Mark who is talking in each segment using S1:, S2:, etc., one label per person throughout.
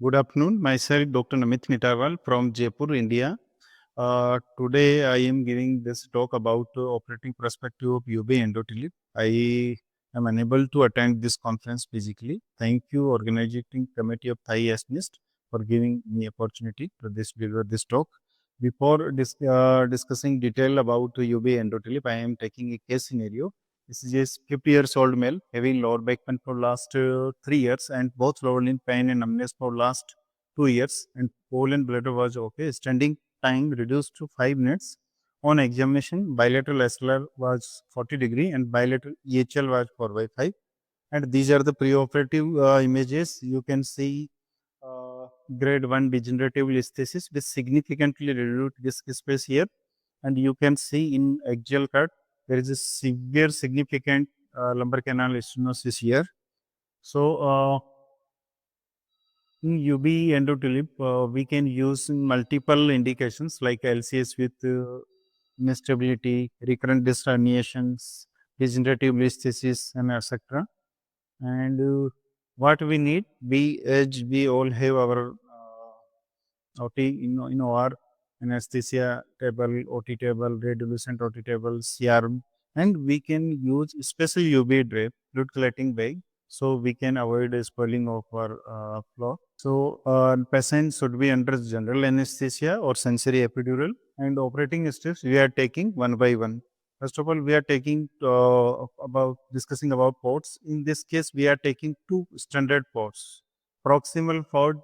S1: Good afternoon. Myself, Dr. Namit Nitharwal from Jaipur, India. Today, I am giving this talk about operating perspective of UBE Endo TLIF. I am unable to attend this conference physically. Thank you, organizing committee of Thai SMISST, for giving me opportunity to deliver this talk. Before discussing detail about UBE Endo TLIF, I am taking a case scenario. This is a 50 years old male having lower back pain for last 3 years and both lower limb pain and numbness for last 2 years, and pole and bladder was okay. Standing time reduced to 5 minutes. On examination, bilateral SLR was 40° and bilateral EHL was 4/5. And these are the preoperative images. You can see grade 1 degenerative listhesis with significantly reduced disc space here. And you can see in axial cut, there is a severe significant lumbar canal stenosis here. So, in UBE Endo TLIF, we can use multiple indications like LCS with instability, recurrent disc herniations, degenerative listhesis, and etc. And what we need, as we all have our OT in OR, anesthesia table, OT table, radiolucent OT table, CRM, and we can use special UV drape, fluid collecting bag, so we can avoid spoiling of our floor. So, patient should be under general anesthesia or sensory epidural, and operating steps we are taking one by one. First of all, we are taking discussing about ports. In this case, we are taking two standard ports: proximal port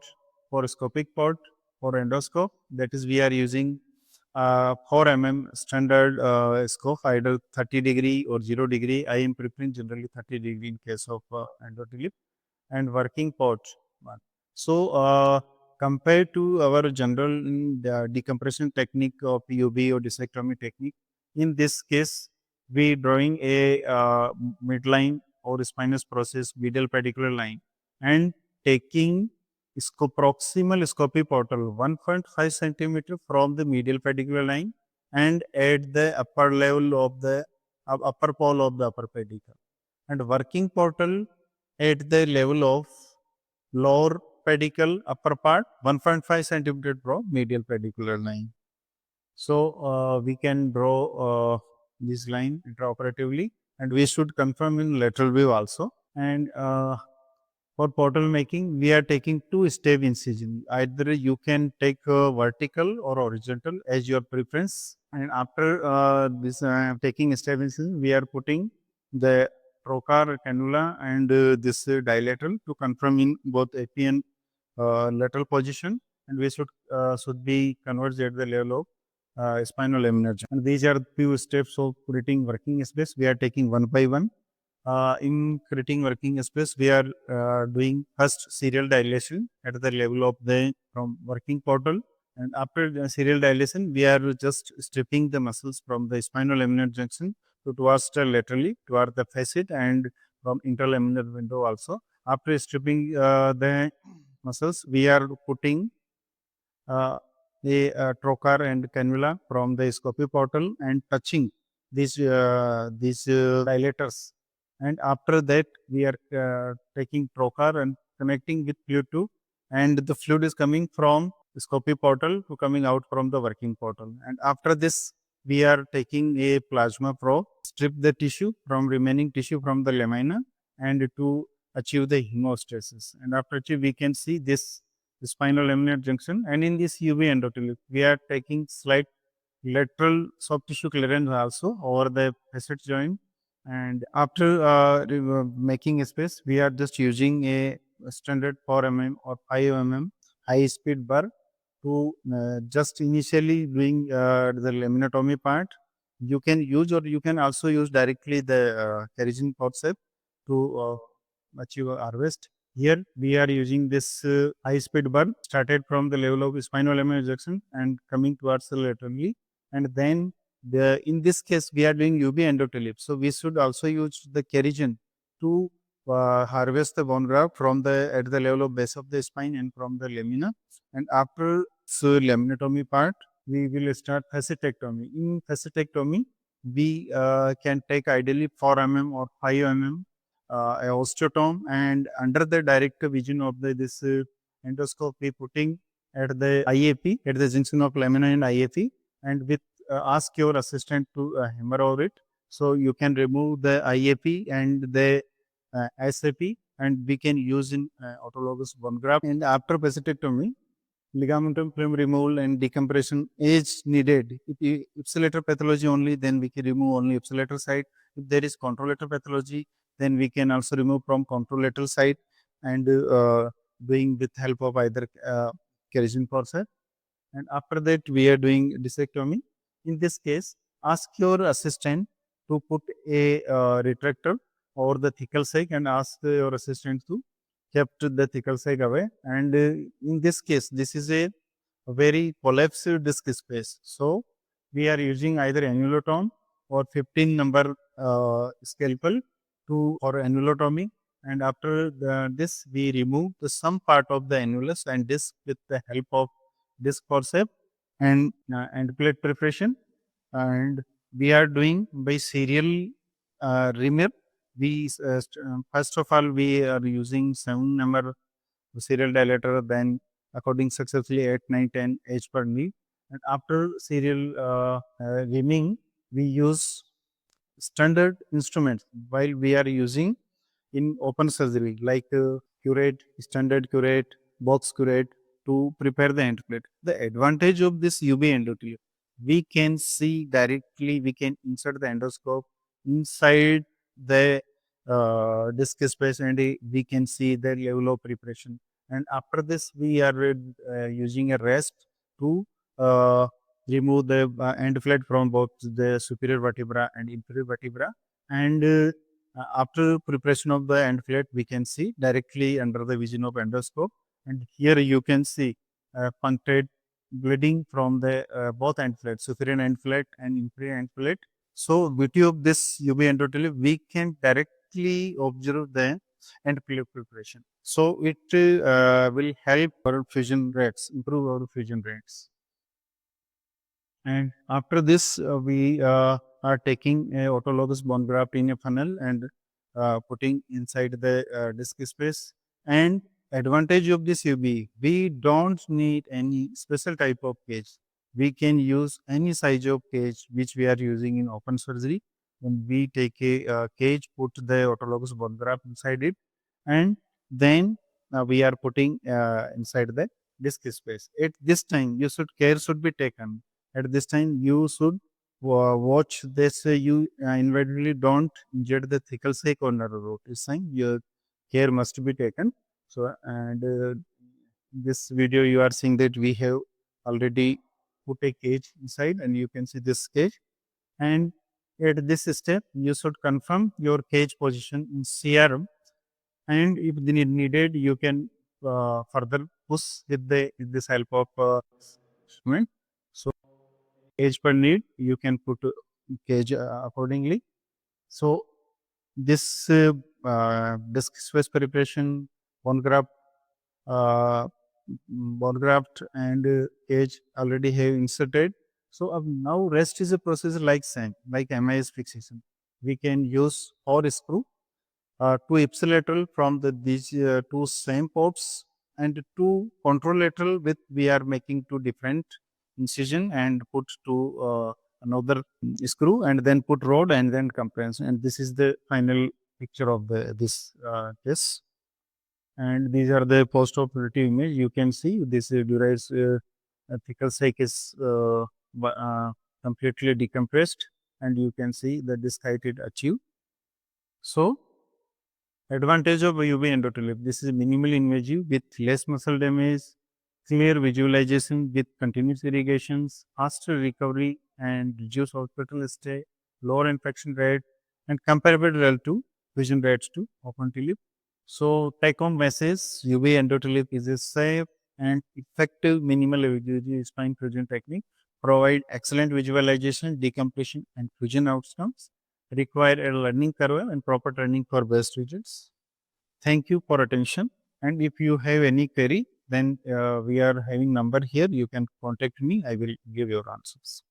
S1: for scopic port for endoscope. That is, we are using 4 mm standard scope, either 30° or 0°. I am preferring generally 30° in case of endo TLIF, and working port one. So, compared to our general decompression technique of UB or discectomy technique, in this case, we drawing a midline or spinous process medial pedicular line and taking proximal scopy portal 1.5 centimeter from the medial pedicular line and at the upper level of the upper pole of the upper pedicle, and working portal at the level of lower pedicle upper part 1.5 centimeter from medial pedicular line. So, we can draw this line intraoperatively, and we should confirm in lateral view also. And for portal making, we are taking two-step incision. Either you can take vertical or horizontal as your preference. And after this taking step incision, we are putting the trocar cannula and this dilateral to confirm in both AP and lateral position. And we should be converged at the level of spinal laminar junction. And these are few steps of creating working space. We are taking one by one. In creating working space, we are doing first serial dilation at the level of the from working portal, and after the serial dilation, we are just stripping the muscles from the spinal laminar junction towards the laterally toward the facet and from interlaminar window also. After stripping the muscles, we are putting the trocar and cannula from the scopy portal and touching these dilators. And after that, we are taking trocar and connecting with fluid tube, and the fluid is coming from the scopy portal to coming out from the working portal. And after this, we are taking a plasma probe, strip the tissue from remaining tissue from the lamina, and to achieve the hemostasis. And after achieve, we can see this spinal laminar junction. And in this UBE Endo TLIF, we are taking slight lateral soft tissue clearance also over the facet joint. And after making a space, we are just using a standard 4 mm or 5 mm high speed burr to just initially doing the laminotomy part. You can use, or you can also use directly the carraging forceps to achieve harvest. Here we are using this high speed burr started from the level of spinal laminar junction and coming towards the laterally, and then in this case, we are doing UBE Endo TLIF. So, we should also use the carraging to harvest the bone graft from at the level of base of the spine and from the lamina. And after laminotomy part, we will start facetectomy. In facetectomy, we can take ideally 4 mm or 5 mm osteotome, and under the direct vision of this endoscope we putting at the IAP, at the junction of lamina and IAP, and with ask your assistant to hammer over it. So you can remove the IAP and the SAP, and we can use in autologous bone graft. And after fascicectomy, ligamentum film removal and decompression is needed. If ipsilateral pathology only, then we can remove only ipsilateral side. If there is contralateral pathology, then we can also remove from contralateral side, and doing with help of either kerogen forceps. And after that, we are doing discectomy. In this case, ask your assistant to put a retractor over the thecal sac, and ask your assistant to kept the thecal sac away. And in this case, this is a very collapsed disc space. So we are using either annulotom or 15 number scalpel to for annulotomy. And after this, we remove the some part of the annulus and disc with the help of disc forceps and endplate preparation. And we are doing by serial remap. We first of all we are using 7 number serial dilator, then according successfully 8, 9, 10 H per knee. And after serial rimming, we use standard instruments while we are using in open surgery, like curate, standard curate, box curate, to prepare the end plate. The advantage of this UBE Endo TLIF, we can see directly, we can insert the endoscope inside the disc space, and we can see the level of preparation. And after this, we are using a rest to remove the end plate from both the superior vertebra and inferior vertebra. And after preparation of the end plate, we can see directly under the vision of endoscope. And here you can see punctate bleeding from the both end plates, superior end plate and inferior end plate. So beauty of this UBE Endo TLIF, we can directly observe the end plate preparation. So it will help our fusion rates, improve our fusion rates. And after this, we are taking a autologous bone graft in a funnel and putting inside the disc space. And advantage of this UBE, we don't need any special type of cage. We can use any size of cage which we are using in open surgery. When we take a cage, put the autologous bone graft inside it, and then we are putting inside the disc space. At this time, care should be taken. At this time, you should watch this. You invariably don't injure the thecal sac or narrow root. This time, your care must be taken. So, and this video you are seeing that we have already put a cage inside, and you can see this cage. And at this step, you should confirm your cage position in CRM, and if needed, you can further push with this help of instrument. So cage per need, you can put cage accordingly. So this disc space preparation, bone graft, uh, bone graft and cage already have inserted. So now rest is a process like same, like MIS fixation. We can use 4 screw, 2 ipsilateral from these 2 same ports, and 2 contralateral with we are making 2 different incision, and put to another screw, and then put rod, and then compression. And this is the final picture of this case. And these are the post-operative image. You can see this durates thecal sac is completely decompressed, and you can see the disc height it achieved. So advantage of UBE Endo TLIF, this is minimally invasive with less muscle damage, clear visualization with continuous irrigations, faster recovery and reduced hospital stay, lower infection rate, and comparable to vision rates to open TLIF. So take home message, UBE Endo TLIF is a safe and effective minimal invasive spine fusion technique, provide excellent visualization, decompression and fusion outcomes, require a learning curve and proper training for best results. Thank you for attention. And if you have any query, then we are having number here. You can contact me. I will give your answers.